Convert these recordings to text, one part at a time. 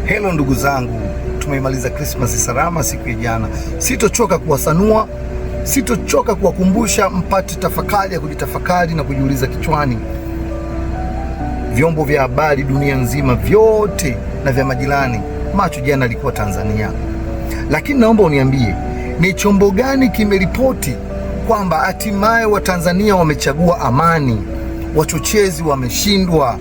Hello ndugu zangu, tumemaliza Christmas salama siku ya jana. Sitochoka kuwasanua, sitochoka kuwakumbusha mpate tafakari ya kujitafakari na kujiuliza kichwani. Vyombo vya habari dunia nzima vyote na vya majirani, macho jana alikuwa Tanzania. Lakini naomba uniambie, ni chombo gani kimeripoti kwamba hatimaye Watanzania wamechagua amani, wachochezi wameshindwa,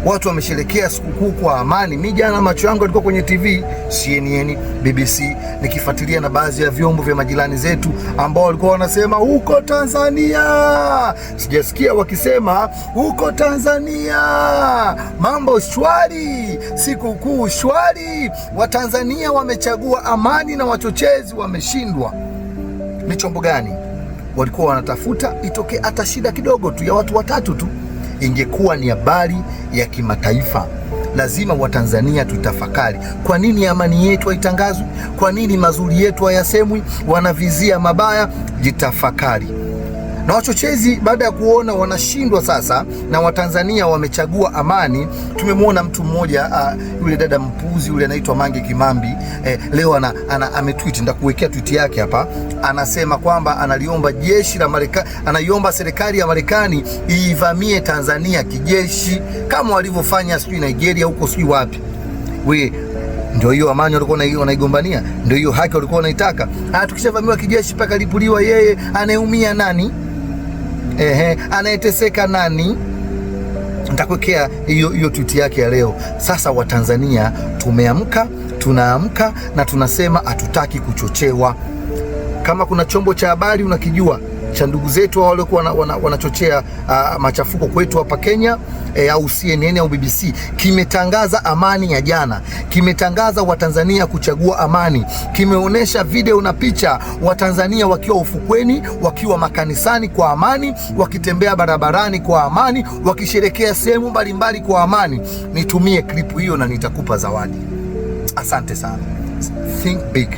watu wamesherekea sikukuu kwa amani? Mimi jana macho yangu yalikuwa kwenye TV, CNN, BBC, nikifuatilia na baadhi ya vyombo vya majirani zetu ambao walikuwa wanasema huko Tanzania. Sijasikia wakisema huko Tanzania mambo shwari, sikukuu shwari, Watanzania wamechagua amani na wachochezi wameshindwa. Ni chombo gani walikuwa wanatafuta itoke hata shida kidogo tu ya watu watatu tu? Ingekuwa ni habari ya kimataifa. Lazima Watanzania tutafakari, kwa nini amani yetu haitangazwi? Kwa nini mazuri yetu hayasemwi? Wanavizia mabaya. Jitafakari. Na wachochezi baada ya kuona wanashindwa sasa na Watanzania wamechagua amani, tumemwona mtu mmoja yule dada mpuzi yule anaitwa Mange Kimambi, leo ametweet, ndakuwekea tweet yake hapa. Anasema kwamba analiomba jeshi la Marekani, anaiomba serikali ya Marekani iivamie Tanzania kijeshi kama walivyofanya sijui Nigeria huko sijui wapi. Ndio hiyo amani walikuwa wanaigombania? Ndio hiyo haki walikuwa wanaitaka? Tukishavamiwa kijeshi paka lipuliwa yeye, anayeumia nani? Anayeteseka nani? Nitakuwekea hiyo tweet yake ya leo. Sasa Watanzania tumeamka, tunaamka na tunasema hatutaki kuchochewa. Kama kuna chombo cha habari unakijua cha ndugu zetu waliokuwa wanachochea machafuko kwetu hapa Kenya, au CNN au BBC, kimetangaza amani ya jana, kimetangaza Watanzania kuchagua amani, kimeonesha video na picha Watanzania wakiwa ufukweni, wakiwa makanisani kwa amani, wakitembea barabarani kwa amani, wakisherekea sehemu mbalimbali kwa amani. Nitumie klipu hiyo na nitakupa zawadi. Asante sana. Think big.